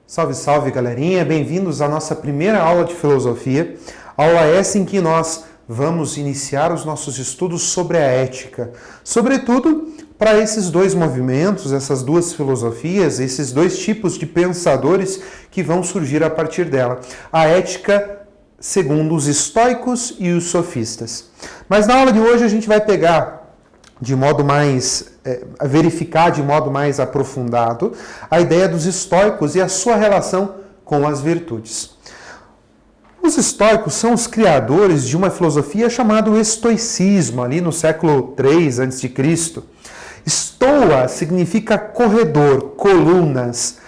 Salve, salve, galerinha! Bem-vindos à nossa primeira aula de filosofia. Aula essa em que nós vamos iniciar os nossos estudos sobre a ética. Sobretudo para esses dois movimentos, essas duas filosofias, esses dois tipos de pensadores que vão surgir a partir dela. A ética segundo os estoicos e os sofistas. Mas na aula de hoje a gente vai pegar verificar de modo mais aprofundado a ideia dos estoicos e a sua relação com as virtudes. Os estoicos são os criadores de uma filosofia chamada estoicismo, ali no século III a.C. Stoa significa corredor, colunas.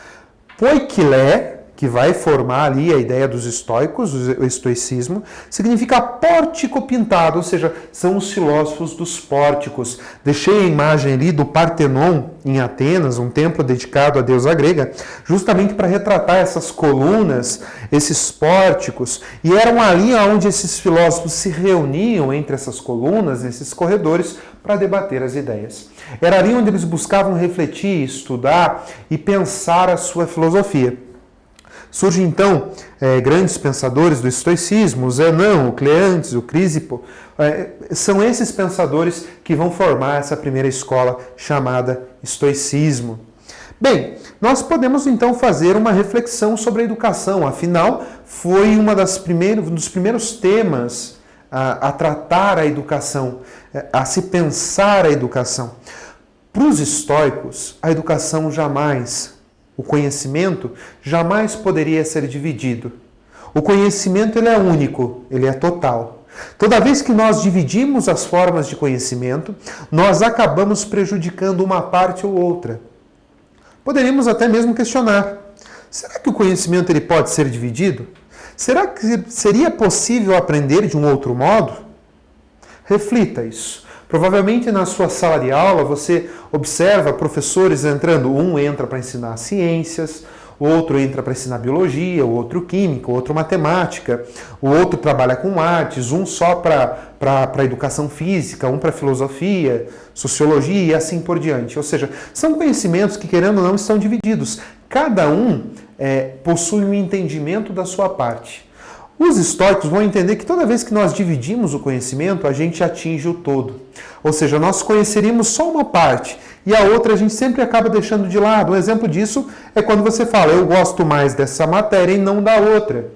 Poikilé, que vai formar ali a ideia dos estoicos, o estoicismo, significa pórtico pintado, ou seja, são os filósofos dos pórticos. Deixei a imagem ali do Partenon, em Atenas, um templo dedicado à deusa grega, justamente para retratar essas colunas, esses pórticos, e eram ali onde esses filósofos se reuniam entre essas colunas, nesses corredores, para debater as ideias. Era ali onde eles buscavam refletir, estudar e pensar a sua filosofia. Surgem então grandes pensadores do estoicismo, o Zenão, o Cleantes, o Crisipo. São esses pensadores que vão formar essa primeira escola chamada estoicismo. Bem, nós podemos então fazer uma reflexão sobre a educação, afinal, foi um dos primeiros temas a tratar a educação, a se pensar a educação. Para os estoicos, a educação o conhecimento jamais poderia ser dividido. O conhecimento ele é único, ele é total. Toda vez que nós dividimos as formas de conhecimento, nós acabamos prejudicando uma parte ou outra. Poderíamos até mesmo questionar: será que o conhecimento ele pode ser dividido? Será que seria possível aprender de um outro modo? Reflita isso. Provavelmente na sua sala de aula você observa professores entrando, um entra para ensinar ciências, o outro entra para ensinar biologia, o outro química, o outro matemática, o outro trabalha com artes, um só para educação física, um para filosofia, sociologia e assim por diante. Ou seja, são conhecimentos que, querendo ou não, estão divididos. Cada um possui um entendimento da sua parte. Os estoicos vão entender que toda vez que nós dividimos o conhecimento, a gente atinge o todo. Ou seja, nós conheceríamos só uma parte e a outra a gente sempre acaba deixando de lado. Um exemplo disso é quando você fala: eu gosto mais dessa matéria e não da outra.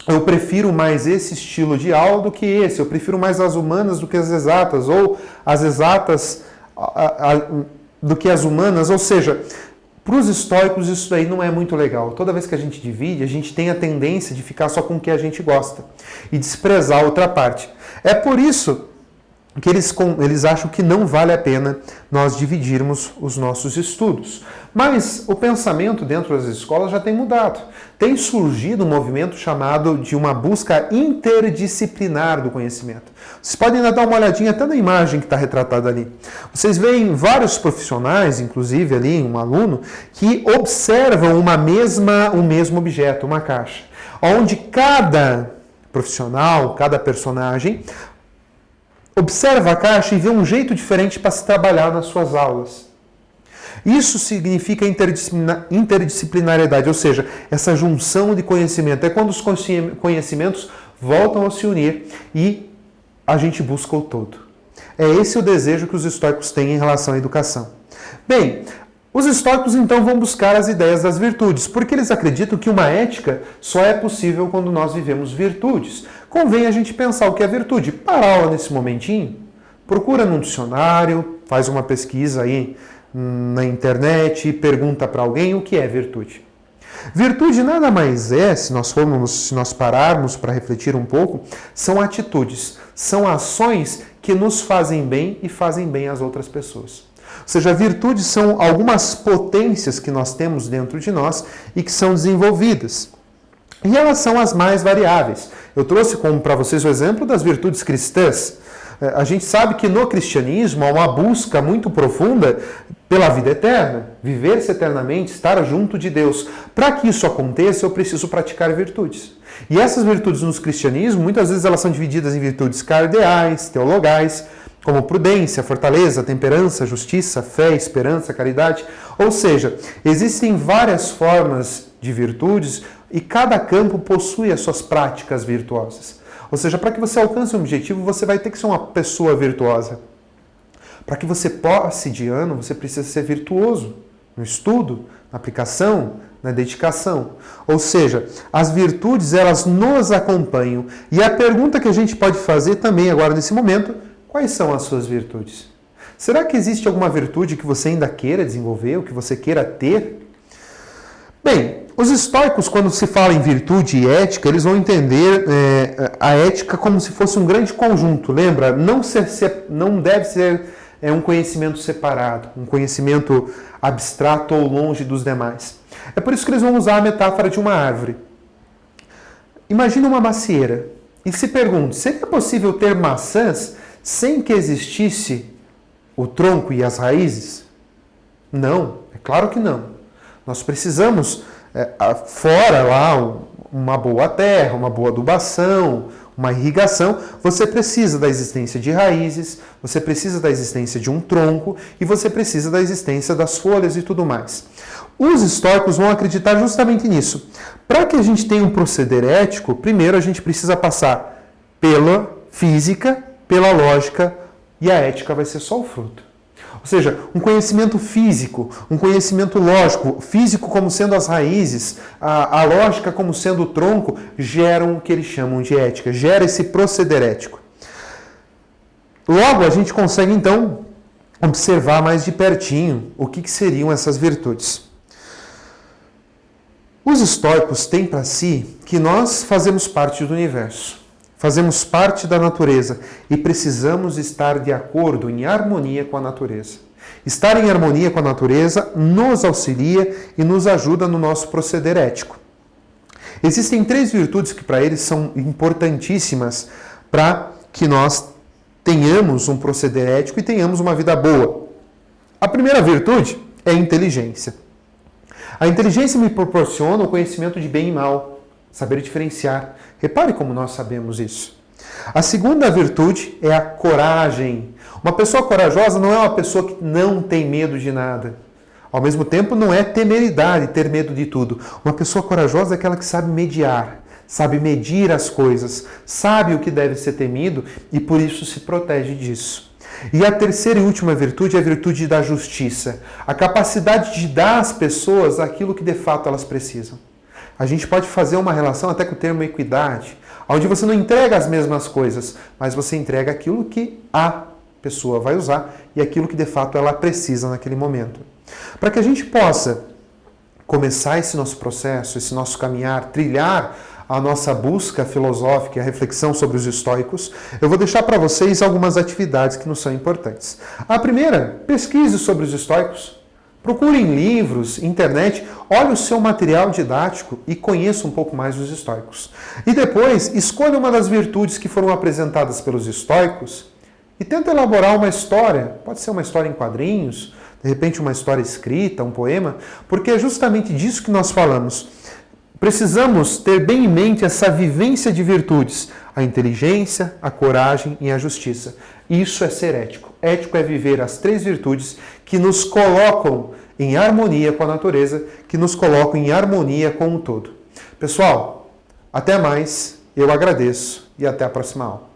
Eu prefiro mais esse estilo de aula do que esse. Eu prefiro mais as humanas do que as exatas, ou as exatas do que as humanas. Ou seja, para os estoicos isso daí não é muito legal. Toda vez que a gente divide, a gente tem a tendência de ficar só com o que a gente gosta e desprezar a outra parte. É por isso que eles acham que não vale a pena nós dividirmos os nossos estudos. Mas o pensamento dentro das escolas já tem mudado. Tem surgido um movimento chamado de uma busca interdisciplinar do conhecimento. Vocês podem ainda dar uma olhadinha até na imagem que está retratada ali. Vocês veem vários profissionais, inclusive ali um aluno, que observam o mesmo objeto, uma caixa, onde cada profissional, cada personagem observa a caixa e vê um jeito diferente para se trabalhar nas suas aulas. Isso significa interdisciplinariedade, ou seja, essa junção de conhecimento. É quando os conhecimentos voltam a se unir e a gente busca o todo. É esse o desejo que os estoicos têm em relação à educação. Bem, os estoicos então vão buscar as ideias das virtudes, porque eles acreditam que uma ética só é possível quando nós vivemos virtudes. Convém a gente pensar o que é virtude. Para a aula nesse momentinho, procura num dicionário, faz uma pesquisa aí na internet, pergunta para alguém o que é virtude. Virtude nada mais é, se nós pararmos para refletir um pouco, são atitudes, são ações que nos fazem bem e fazem bem às outras pessoas. Ou seja, virtudes são algumas potências que nós temos dentro de nós e que são desenvolvidas. E elas são as mais variáveis. Eu trouxe para vocês o exemplo das virtudes cristãs. A gente sabe que no cristianismo há uma busca muito profunda pela vida eterna, viver-se eternamente, estar junto de Deus. Para que isso aconteça, eu preciso praticar virtudes. E essas virtudes no cristianismo, muitas vezes elas são divididas em virtudes cardeais, teologais, como prudência, fortaleza, temperança, justiça, fé, esperança, caridade. Ou seja, existem várias formas de virtudes e cada campo possui as suas práticas virtuosas. Ou seja, para que você alcance um objetivo, você vai ter que ser uma pessoa virtuosa. Para que você passe de ano, você precisa ser virtuoso no estudo, na aplicação, na dedicação. Ou seja, as virtudes, elas nos acompanham. E a pergunta que a gente pode fazer também agora nesse momento: quais são as suas virtudes? Será que existe alguma virtude que você ainda queira desenvolver, ou que você queira ter? Bem, os estoicos, quando se fala em virtude e ética, eles vão entender a ética como se fosse um grande conjunto. Lembra? Não deve ser um conhecimento separado, um conhecimento abstrato ou longe dos demais. É por isso que eles vão usar a metáfora de uma árvore. Imagina uma macieira e se pergunte: seria possível ter maçãs sem que existisse o tronco e as raízes? Não, é claro que não. Nós precisamos, fora lá, uma boa terra, uma boa adubação, uma irrigação. Você precisa da existência de raízes, você precisa da existência de um tronco e você precisa da existência das folhas e tudo mais. Os estoicos vão acreditar justamente nisso. Para que a gente tenha um proceder ético, primeiro a gente precisa passar pela física, pela lógica, e a ética vai ser só o fruto. Ou seja, um conhecimento físico, um conhecimento lógico, físico como sendo as raízes, a lógica como sendo o tronco, geram o que eles chamam de ética, gera esse proceder ético. Logo, a gente consegue então observar mais de pertinho o que seriam essas virtudes. Os estoicos têm para si que nós fazemos parte do universo. Fazemos parte da natureza e precisamos estar de acordo, em harmonia com a natureza. Estar em harmonia com a natureza nos auxilia e nos ajuda no nosso proceder ético. Existem 3 virtudes que para eles são importantíssimas para que nós tenhamos um proceder ético e tenhamos uma vida boa. A primeira virtude é a inteligência. A inteligência me proporciona o conhecimento de bem e mal, saber diferenciar. Repare como nós sabemos isso. A segunda virtude é a coragem. Uma pessoa corajosa não é uma pessoa que não tem medo de nada. Ao mesmo tempo, não é temeridade, ter medo de tudo. Uma pessoa corajosa é aquela que sabe mediar, sabe medir as coisas, sabe o que deve ser temido e por isso se protege disso. E a terceira e última virtude é a virtude da justiça. A capacidade de dar às pessoas aquilo que de fato elas precisam. A gente pode fazer uma relação até com o termo equidade, onde você não entrega as mesmas coisas, mas você entrega aquilo que a pessoa vai usar e aquilo que de fato ela precisa naquele momento. Para que a gente possa começar esse nosso processo, esse nosso caminhar, trilhar a nossa busca filosófica e a reflexão sobre os estoicos, eu vou deixar para vocês algumas atividades que nos são importantes. A primeira, pesquise sobre os estoicos. Procure em livros, internet, olhe o seu material didático e conheça um pouco mais os estoicos. E depois, escolha uma das virtudes que foram apresentadas pelos estoicos e tenta elaborar uma história. Pode ser uma história em quadrinhos, de repente uma história escrita, um poema, porque é justamente disso que nós falamos. Precisamos ter bem em mente essa vivência de virtudes, a inteligência, a coragem e a justiça. Isso é ser ético. Ético é viver as 3 virtudes que nos colocam em harmonia com a natureza, que nos colocam em harmonia com o todo. Pessoal, até mais, eu agradeço e até a próxima aula.